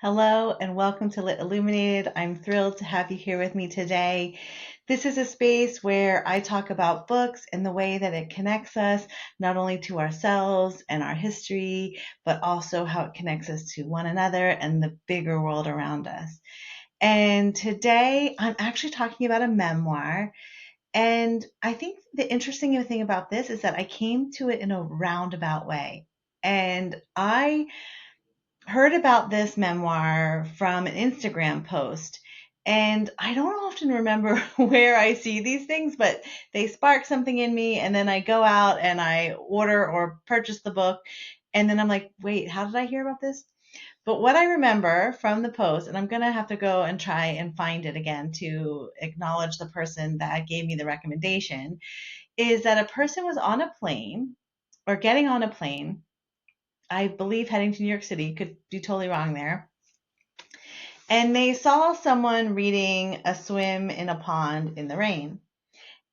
Hello and welcome to Lit Illuminated. I'm thrilled to have you here with me today. This is a space where I talk about books and the way that it connects us, not only to ourselves and our history, but also how it connects us to one another and the bigger world around us. And today I'm actually talking about a memoir. And I think the interesting thing about this is that I came to it in a roundabout way. And I heard about this memoir from an Instagram post. And I don't often remember where I see these things, but they spark something in me. And then I go out and I order or purchase the book. And then I'm like, wait, how did I hear about this? But what I remember from the post, and I'm going to have to go and try and find it again to acknowledge the person that gave me the recommendation, is that a person was on a plane or getting on a plane, I believe heading to New York City, could be totally wrong there. And they saw someone reading A Swim in a Pond in the Rain.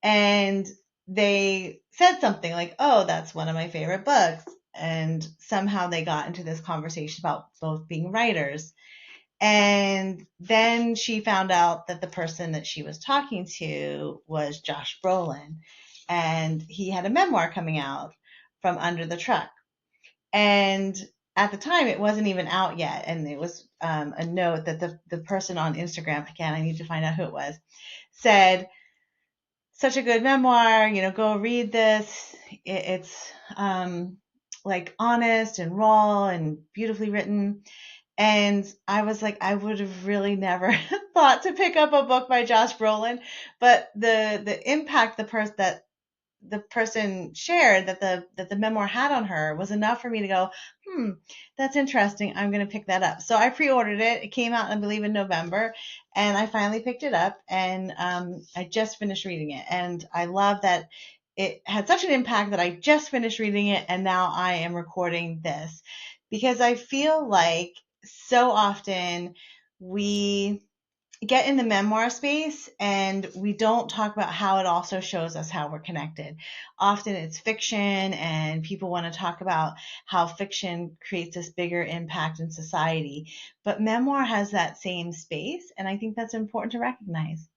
And they said something like, oh, that's one of my favorite books. And somehow they got into this conversation about both being writers. And then she found out that the person that she was talking to was Josh Brolin. And he had a memoir coming out from under the truck. And at the time, it wasn't even out yet. And it was a note that the person on Instagram, again, I need to find out who it was, said, such a good memoir, go read this. It's like honest and raw and beautifully written. And I was like, I would have really never thought to pick up a book by Josh Brolin, but the impact the person shared that the memoir had on her was enough for me to go, that's interesting. I'm going to pick that up. So I pre-ordered it. It came out, I believe, in November, and I finally picked it up, and I just finished reading it. And I love that it had such an impact that I just finished reading it, and now I am recording this because I feel like so often we get in the memoir space and we don't talk about how it also shows us how we're connected. Often it's fiction and people want to talk about how fiction creates this bigger impact in society. But memoir has that same space, and I think that's important to recognize.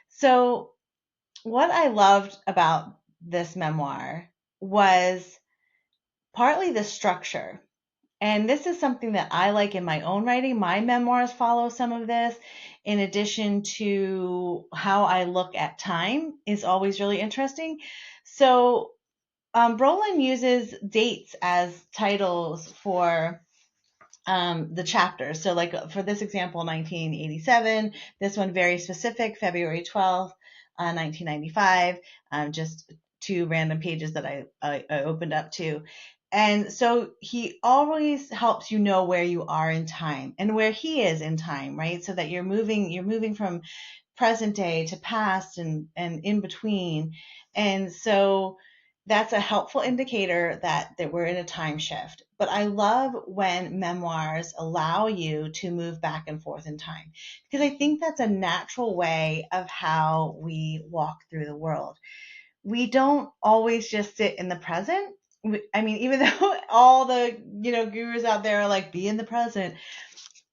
So, what I loved about this memoir was partly the structure. And this is something that I like in my own writing. My memoirs follow some of this, in addition to how I look at time is always really interesting. So Brolin uses dates as titles for the chapters. So like for this example, 1987, this one very specific, February 12th, 1995, just two random pages that I opened up to. And so he always helps you know where you are in time and where he is in time, right? So that you're moving from present day to past and in between. And so that's a helpful indicator that we're in a time shift. But I love when memoirs allow you to move back and forth in time because I think that's a natural way of how we walk through the world. We don't always just sit in the present. I mean, even though all the gurus out there are like, be in the present,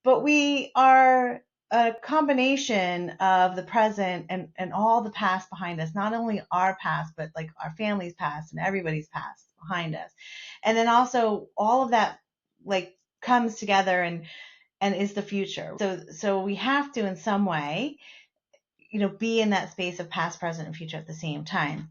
but we are a combination of the present and all the past behind us, not only our past, but like our family's past and everybody's past behind us. And then also all of that like comes together and is the future. So we have to in some way, be in that space of past, present, and future at the same time.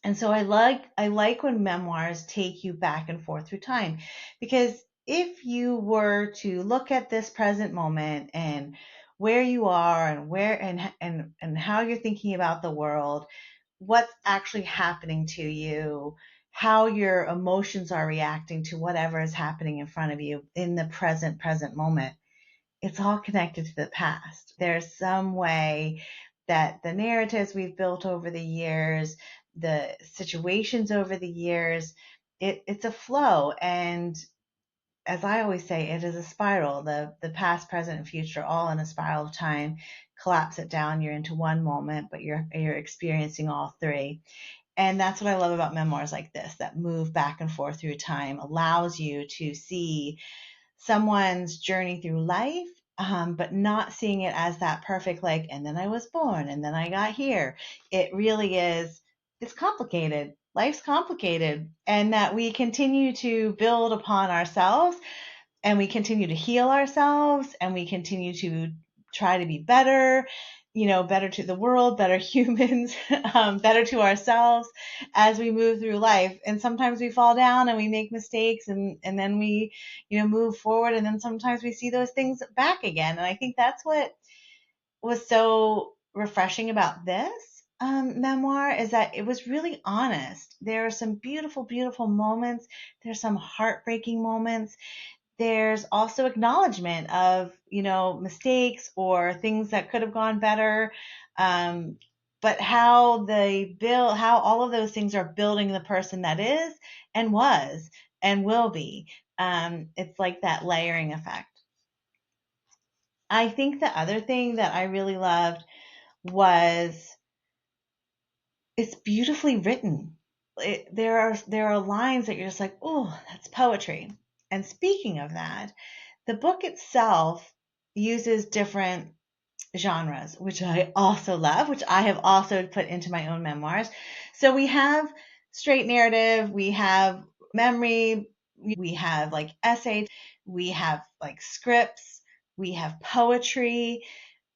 And so I like when memoirs take you back and forth through time because if you were to look at this present moment and where you are and where and how you're thinking about the world, what's actually happening to you, how your emotions are reacting to whatever is happening in front of you in the present moment, it's all connected to the past. There's some way that the narratives we've built over the years, the situations over the years, it's a flow. And as I always say, it is a spiral. The past, present, and future all in a spiral of time. Collapse it down, you're into one moment, but you're experiencing all three. And that's what I love about memoirs like this that move back and forth through time, allows you to see someone's journey through life, but not seeing it as that perfect, like, and then I was born and then I got here. It really is, it's complicated. Life's complicated, and that we continue to build upon ourselves, and we continue to heal ourselves, and we continue to try to be better, better to the world, better humans, better to ourselves as we move through life. And sometimes we fall down and we make mistakes, and then we, move forward. And then sometimes we see those things back again. And I think that's what was so refreshing about this memoir, is that it was really honest. There are some beautiful, beautiful moments. There's some heartbreaking moments. There's also acknowledgement of, mistakes or things that could have gone better. But how how all of those things are building the person that is and was and will be. It's like that layering effect. I think the other thing that I really loved was it's beautifully written. There are lines that you're just like, oh, that's poetry. And speaking of that, the book itself uses different genres, which I also love, which I have also put into my own memoirs. So we have straight narrative, we have memory, we have like essays, we have like scripts, we have poetry,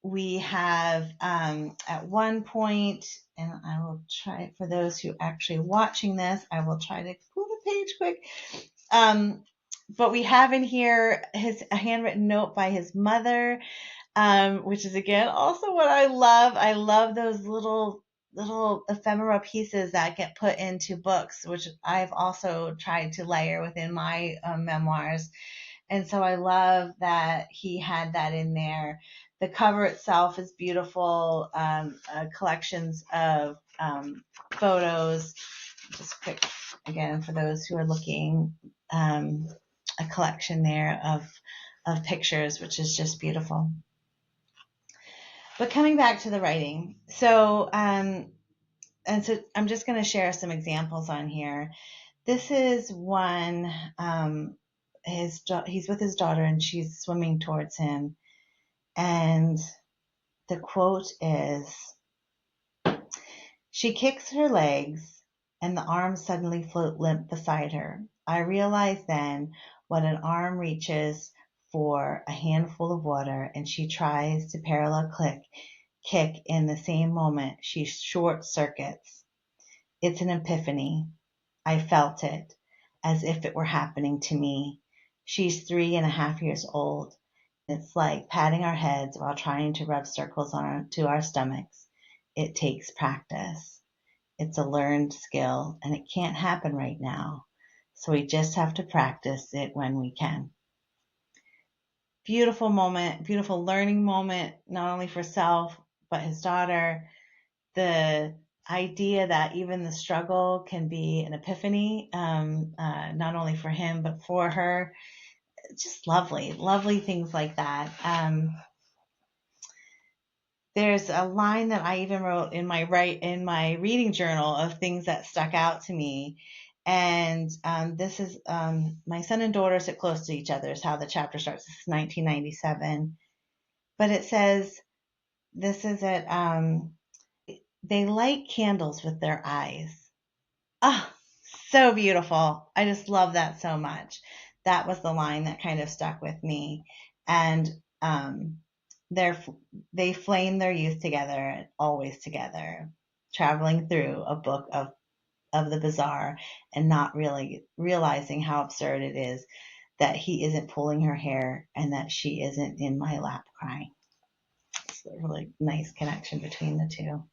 we have at one point, and I will try, for those who are actually watching this, I will try to pull the page quick. But we have in here a handwritten note by his mother, which is again also what I love. I love those little ephemera pieces that get put into books, which I've also tried to layer within my memoirs. And so I love that he had that in there. The cover itself is beautiful, collections of photos. Just quick, again, for those who are looking, a collection there of pictures, which is just beautiful. But coming back to the writing, so I'm just going to share some examples on here. This is one. He's with his daughter and she's swimming towards him, and the quote is, "She kicks her legs, and the arms suddenly float limp beside her. I realize then what an arm reaches for a handful of water, and she tries to parallel kick in the same moment she short circuits. It's an epiphany. I felt it, as if it were happening to me. She's 3.5 years old. It's like patting our heads while trying to rub circles to our stomachs. It takes practice. It's a learned skill, and it can't happen right now. So we just have to practice it when we can." Beautiful moment, beautiful learning moment, not only for self, but his daughter. The idea that even the struggle can be an epiphany, not only for him, but for her. Just lovely, lovely things like that. There's a line that I even wrote in my reading journal of things that stuck out to me. And this is my son and daughter sit close to each other is how the chapter starts. This is 1997. But it says, this is it, they light candles with their eyes. Ah, so beautiful. I just love that so much. That was the line that kind of stuck with me. And they flame their youth together, always together, traveling through a book of the bizarre, and not really realizing how absurd it is that he isn't pulling her hair and that she isn't in my lap crying. It's a really nice connection between the two.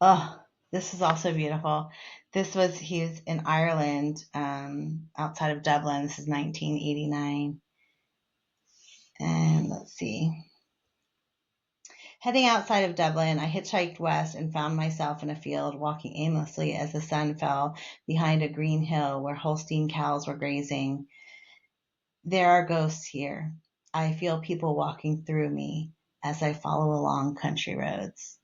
Oh, this is also beautiful. He's in Ireland, outside of Dublin. This is 1989. And let's see. Heading outside of Dublin, I hitchhiked west and found myself in a field, walking aimlessly as the sun fell behind a green hill where Holstein cows were grazing. There are ghosts here. I feel people walking through me as I follow along country roads.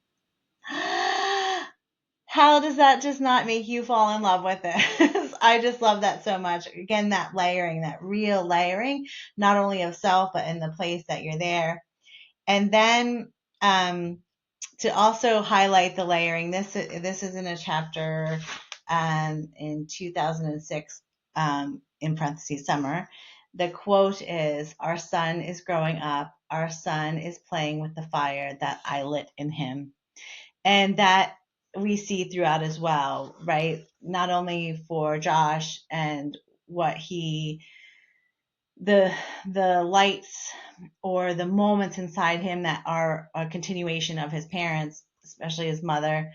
How does that just not make you fall in love with this? I just love that so much. Again, that layering, that real layering, not only of self, but in the place that you're there. And then to also highlight the layering, this is in a chapter in 2006, in parentheses, summer. The quote is, "Our son is growing up. Our son is playing with the fire that I lit in him." And that we see throughout as well, right? Not only for Josh and what the lights or the moments inside him that are a continuation of his parents, especially his mother,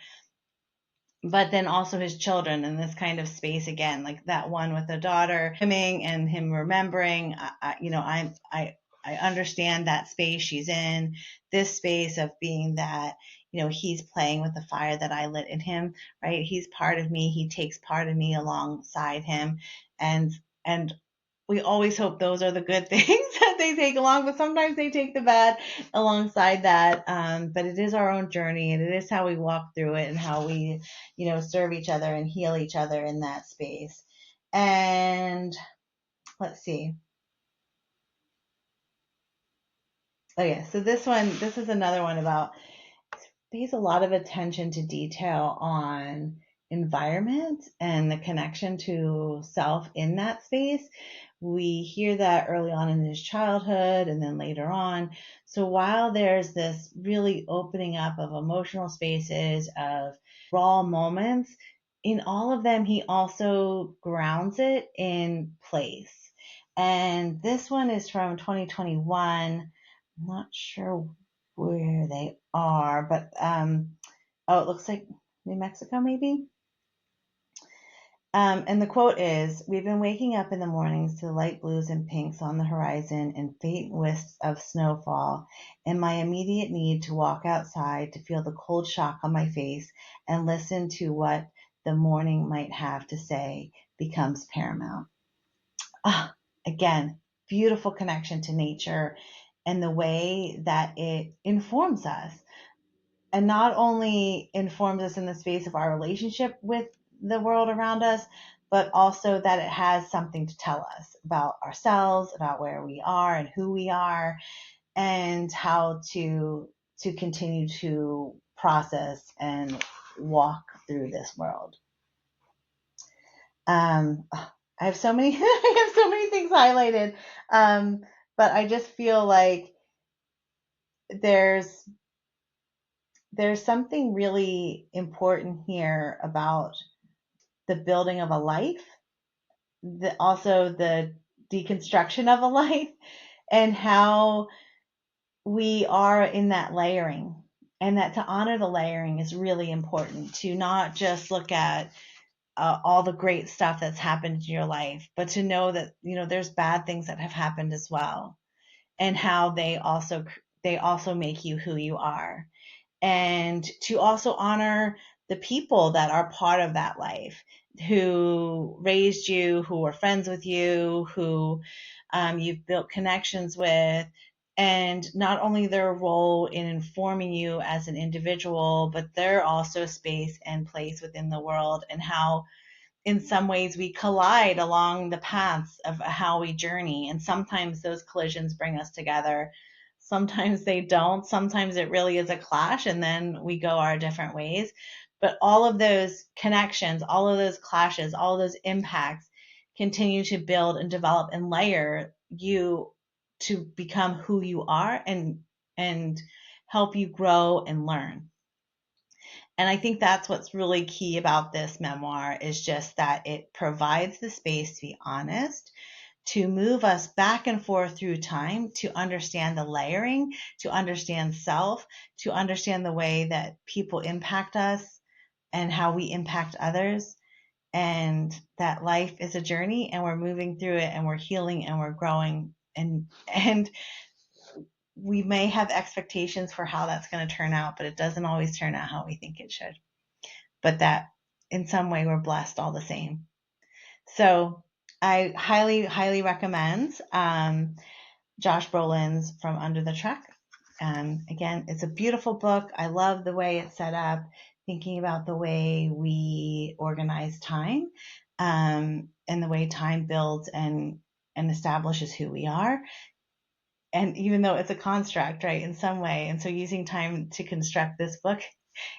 but then also his children in this kind of space again, like that one with the daughter coming and him remembering. I understand that space she's in, this space of being that, he's playing with the fire that I lit in him, right? He's part of me. He takes part of me alongside him. And we always hope those are the good things that they take along, but sometimes they take the bad alongside that. But it is our own journey, and it is how we walk through it and how we, serve each other and heal each other in that space. And let's see. Oh yeah, so this is another one about, pays a lot of attention to detail on environment and the connection to self in that space. We hear that early on in his childhood and then later on. So while there's this really opening up of emotional spaces, of raw moments, in all of them, he also grounds it in place. And this one is from 2021. I'm not sure where they are, but it looks like New Mexico maybe. And the quote is, "We've been waking up in the mornings to the light blues and pinks on the horizon and faint wisps of snowfall, and my immediate need to walk outside to feel the cold shock on my face and listen to what the morning might have to say becomes paramount." Again, beautiful connection to nature and the way that it informs us. And not only informs us in the space of our relationship with the world around us, but also that it has something to tell us about ourselves, about where we are and who we are, and how to continue to process and walk through this world. I have so many I have so many things highlighted, but I just feel like there's something really important here about the building of a life, also the deconstruction of a life, and how we are in that layering, and that to honor the layering is really important, to not just look at all the great stuff that's happened in your life, but to know that, there's bad things that have happened as well, and how they also make you who you are, and to also honor the people that are part of that life, who raised you, who were friends with you, who you've built connections with, and not only their role in informing you as an individual, but they're also space and place within the world, and how in some ways we collide along the paths of how we journey. And sometimes those collisions bring us together. Sometimes they don't. Sometimes it really is a clash and then we go our different ways. But all of those connections, all of those clashes, all of those impacts continue to build and develop and layer you to become who you are, and help you grow and learn. And I think that's what's really key about this memoir, is just that it provides the space to be honest, to move us back and forth through time, to understand the layering, to understand self, to understand the way that people impact us and how we impact others. And that life is a journey, and we're moving through it, and we're healing, and we're growing, and we may have expectations for how that's going to turn out, but it doesn't always turn out how we think it should. But that in some way we're blessed all the same. So I highly, highly recommend Josh Brolin's From Under the Truck. Again, it's a beautiful book. I love the way it's set up, thinking about the way we organize time, and the way time builds and establishes who we are. And even though it's a construct, right, in some way. And so using time to construct this book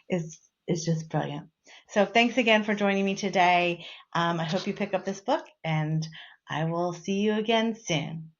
is just brilliant. So thanks again for joining me today. I hope you pick up this book, and I will see you again soon.